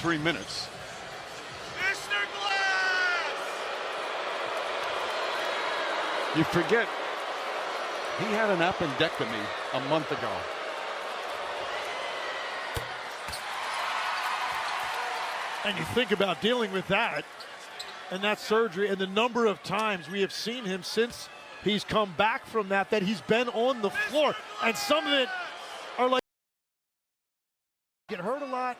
3 minutes. Mr. Glass! You forget he had an appendectomy a month ago. And you think about dealing with that and that surgery and the number of times we have seen him since he's come back from that he's been on the floor. And some of it are like get hurt a lot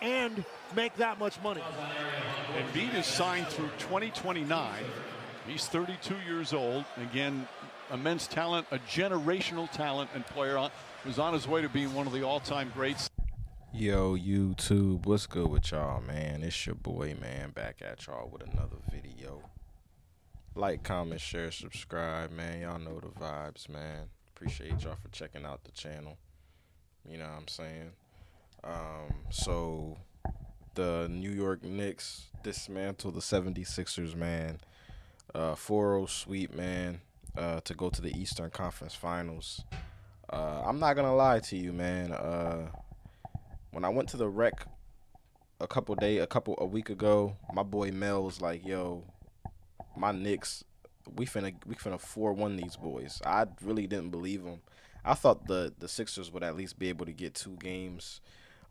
and make that much money. Embiid is signed through 2029. He's 32 years old. Again, immense talent, a generational talent and player who's on his way to being one of the all-time greats. Yo, YouTube, what's good with y'all, man? It's your boy, man, back at y'all with another video. Like, comment, share, subscribe, man. Y'all know the vibes, man. Appreciate y'all for checking out the channel. You know what I'm saying? So, the New York Knicks dismantle the 76ers, man. 4-0 sweep, man, to go to the Eastern Conference Finals. I'm not going to lie to you, man. When I went to the rec a week ago, my boy Mel was like, "Yo, my Knicks, we finna 4-1 these boys." I really didn't believe him. I thought the Sixers would at least be able to get 2 games,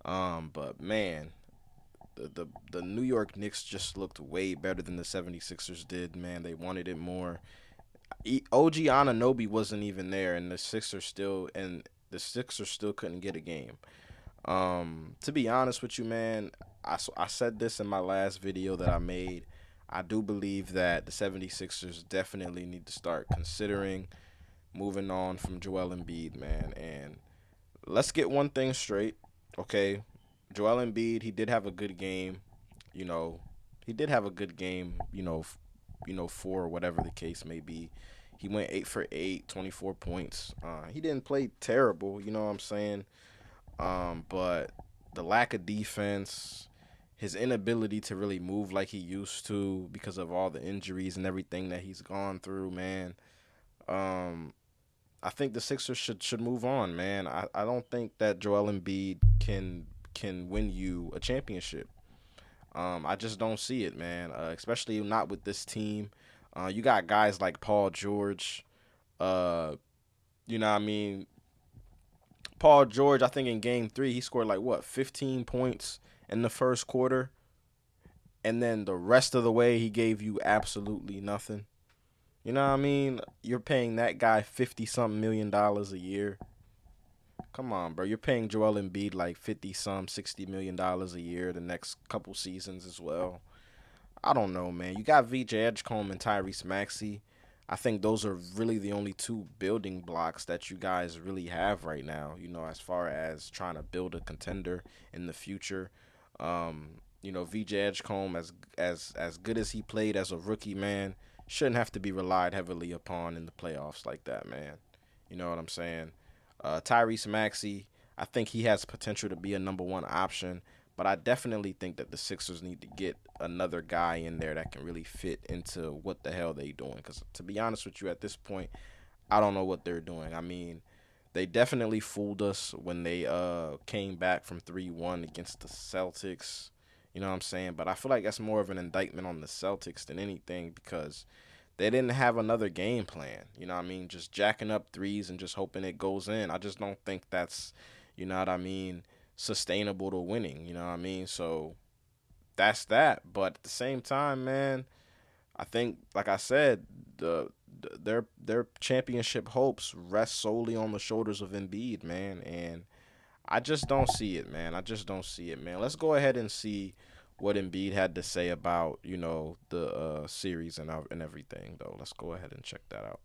but man, the New York Knicks just looked way better than the 76ers did. Man, they wanted it more. OG Anunoby wasn't even there, and the Sixers still couldn't get a game. To be honest with you, man, I said this in my last video that I made. I do believe that the 76ers definitely need to start considering moving on from Joel Embiid, man. And let's get one thing straight, okay? Joel Embiid, he did have a good game. You know, he did have a good game, for whatever the case may be. He went 8 for 8, 24 points. He didn't play terrible, you know what I'm saying? But the lack of defense, his inability to really move like he used to because of all the injuries and everything that he's gone through, man. I think the Sixers should move on, man. I don't think that Joel Embiid can win you a championship. I just don't see it, man. Especially not with this team. You got guys like Paul George. You know what I mean? Paul George, I think in game 3, he scored like, 15 points in the first quarter. And then the rest of the way, he gave you absolutely nothing. You know what I mean? You're paying that guy $50-something million a year. Come on, bro. You're paying Joel Embiid like $60 million a year the next couple seasons as well. I don't know, man. You got VJ Edgecombe and Tyrese Maxey. I think those are really the only 2 building blocks that you guys really have right now, as far as trying to build a contender in the future. VJ Edgecombe, as good as he played as a rookie, man, shouldn't have to be relied heavily upon in the playoffs like that, man. You know what I'm saying? Tyrese Maxey, I think he has potential to be a number 1 option, but I definitely think that the Sixers need to get another guy in there that can really fit into what the hell they doing. Because to be honest with you, at this point, I don't know what they're doing. I mean, they definitely fooled us when they came back from 3-1 against the Celtics. You know what I'm saying? But I feel like that's more of an indictment on the Celtics than anything because they didn't have another game plan. You know what I mean? Just jacking up threes and just hoping it goes in. I just don't think that's, you know what I mean, sustainable to winning, you know what I mean? So that's that. But at the same time, man, I think, like I said, their championship hopes rest solely on the shoulders of Embiid, man. And I just don't see it, man. I just don't see it, man. Let's go ahead and see what Embiid had to say about, the series and everything, though. Let's go ahead and check that out.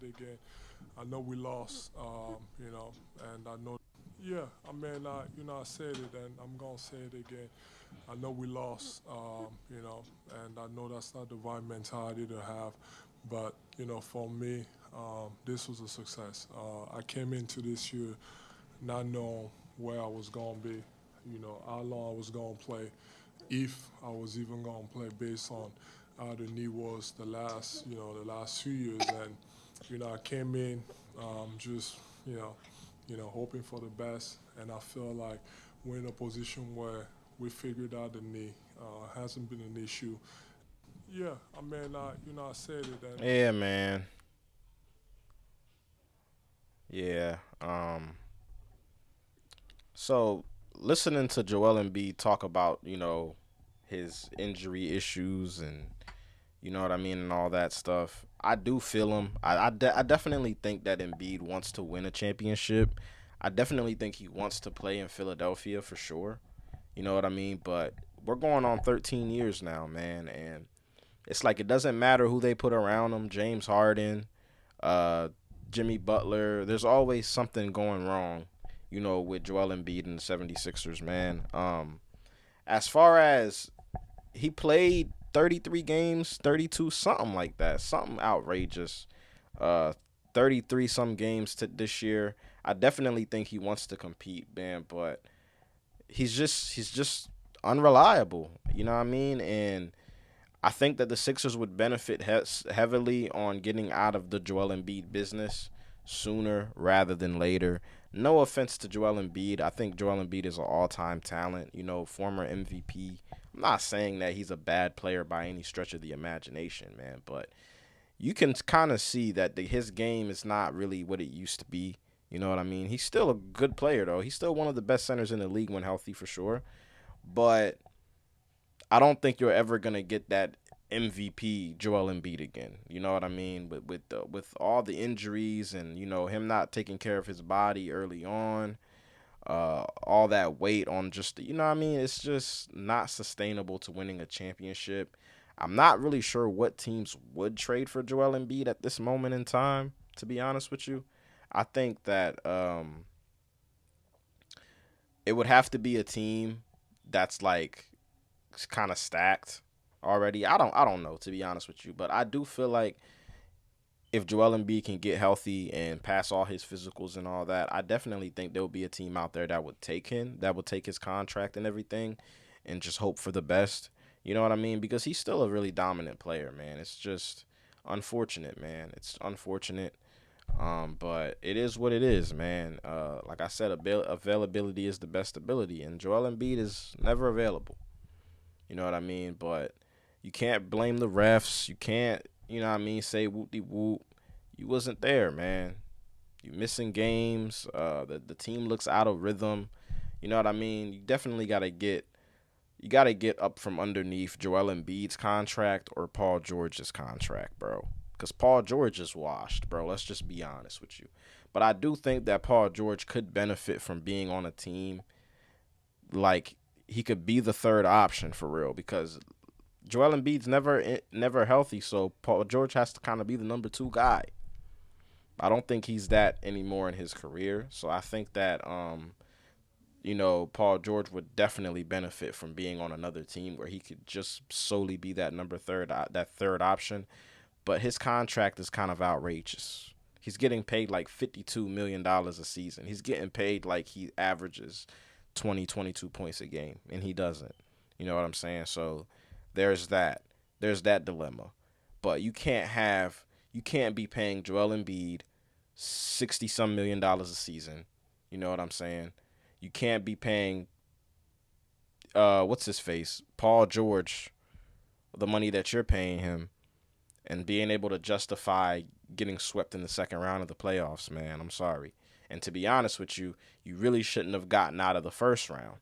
Again, I know we lost, and I know Yeah, I mean, I said it, and I'm gonna say it again. I know we lost, and I know that's not the right mentality to have, but for me, this was a success. I came into this year not knowing where I was gonna be, how long I was gonna play, if I was even gonna play based on how the knee was the last few years, and I came in just hoping for the best, and I feel like we're in a position where we figured out the knee. Hasn't been an issue. Yeah, I mean, I said it, and Yeah, man. Yeah. So listening to Joel Embiid talk about, his injury issues and you know what I mean and all that stuff, I do feel him. I definitely think that Embiid wants to win a championship. I definitely think he wants to play in Philadelphia for sure. You know what I mean? But we're going on 13 years now, man, and it's like it doesn't matter who they put around him. James Harden, uh, Jimmy Butler. There's always something going wrong, with Joel Embiid and the 76ers, man. As far as he played 33 games, 32, something like that, something outrageous. Uh, 33 some games to this year. I definitely think he wants to compete, man, but he's just unreliable. You know what I mean? And I think that the Sixers would benefit heavily on getting out of the Joel Embiid business sooner rather than later. No offense to Joel Embiid. I think Joel Embiid is an all-time talent, former MVP. I'm not saying that he's a bad player by any stretch of the imagination, man, but you can kind of see that his game is not really what it used to be. You know what I mean? He's still a good player, though. He's still one of the best centers in the league when healthy, for sure. But I don't think you're ever gonna get that MVP Joel Embiid again. You know what I mean? With all the injuries and him not taking care of his body early on, all that weight on just you know what I mean. It's just not sustainable to winning a championship. I'm not really sure what teams would trade for Joel Embiid at this moment in time. To be honest with you, I think that it would have to be a team that's like kind of stacked already. I don't know, to be honest with you, but I do feel like if Joel Embiid can get healthy and pass all his physicals and all that, I definitely think there will be a team out there that would take him, that would take his contract and everything, and just hope for the best. You know what I mean? Because he's still a really dominant player, man. It's just unfortunate, man. It's unfortunate. But it is what it is, man. Like I said, availability is the best ability, and Joel Embiid is never available. You know what I mean? But you can't blame the refs. You can't, say whoop de whoop. You wasn't there, man. You missing games. The team looks out of rhythm. You know what I mean? You gotta get up from underneath Joel Embiid's contract or Paul George's contract, bro. Because Paul George is washed, bro. Let's just be honest with you. But I do think that Paul George could benefit from being on a team like he could be the third option for real because Joel Embiid's never healthy, so Paul George has to kind of be the number two guy. I don't think he's that anymore in his career, so I think that Paul George would definitely benefit from being on another team where he could just solely be that third option. But his contract is kind of outrageous. He's getting paid like $52 million a season. He's getting paid like he averages 20, 22 points a game, and he doesn't. You know what I'm saying? So there's that. There's that dilemma. But you can't be paying Joel Embiid 60-some million a season. You know what I'm saying? You can't be paying what's his face? Paul George the money that you're paying him and being able to justify getting swept in the second round of the playoffs, man. I'm sorry. And to be honest with you, you really shouldn't have gotten out of the first round.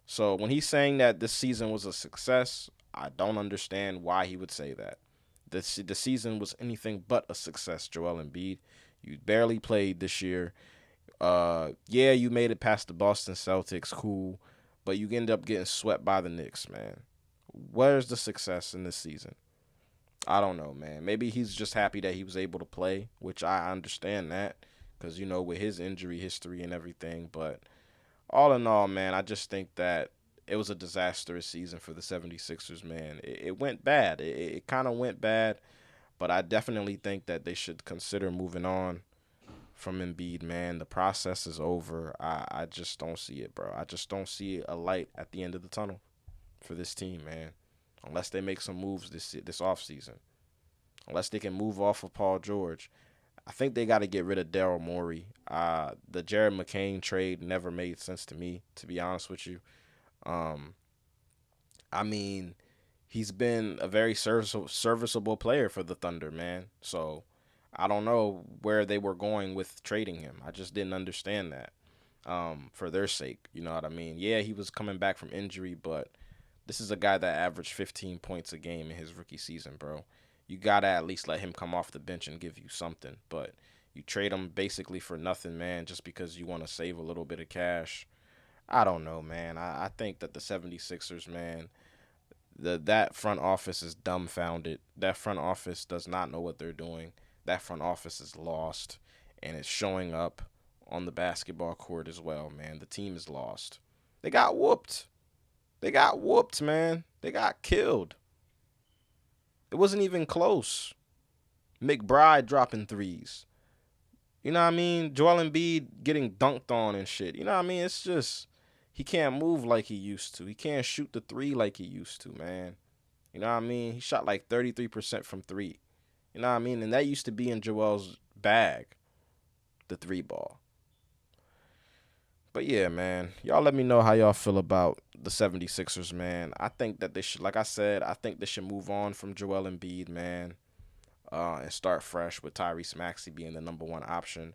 So when he's saying that this season was a success, I don't understand why he would say that. The season was anything but a success, Joel Embiid. You barely played this year. Yeah, you made it past the Boston Celtics, cool, but you ended up getting swept by the Knicks, man. Where's the success in this season? I don't know, man. Maybe he's just happy that he was able to play, which I understand that, because, with his injury history and everything. But all in all, man, I just think that it was a disastrous season for the 76ers, man. It went bad. It kind of went bad, but I definitely think that they should consider moving on from Embiid, man. The process is over. I just don't see it, bro. I just don't see a light at the end of the tunnel for this team, man. Unless they make some moves this offseason. Unless they can move off of Paul George. I think they got to get rid of Daryl Morey. The Jared McCain trade never made sense to me, to be honest with you. I mean, he's been a very serviceable player for the Thunder, man. So I don't know where they were going with trading him. I just didn't understand that for their sake. You know what I mean? Yeah, he was coming back from injury, but this is a guy that averaged 15 points a game in his rookie season, bro. You got to at least let him come off the bench and give you something. But you trade him basically for nothing, man, just because you want to save a little bit of cash. I don't know, man. I think that the 76ers, man, that front office is dumbfounded. That front office does not know what they're doing. That front office is lost, and it's showing up on the basketball court as well, man. The team is lost. They got whooped. Man. They got killed. It wasn't even close. McBride dropping threes. You know what I mean? Joel Embiid getting dunked on and shit. You know what I mean? It's just, he can't move like he used to. He can't shoot the three like he used to, man. You know what I mean? He shot like 33% from three. You know what I mean? And that used to be in Joel's bag, the three ball. But yeah, man, y'all let me know how y'all feel about the 76ers, man. I think that they should, like I said, I think they should move on from Joel Embiid, man, and start fresh with Tyrese Maxey being the number one option.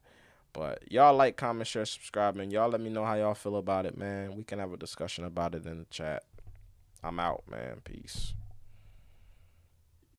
But y'all like, comment, share, subscribe, man. Y'all let me know how y'all feel about it, man. We can have a discussion about it in the chat. I'm out, man. Peace.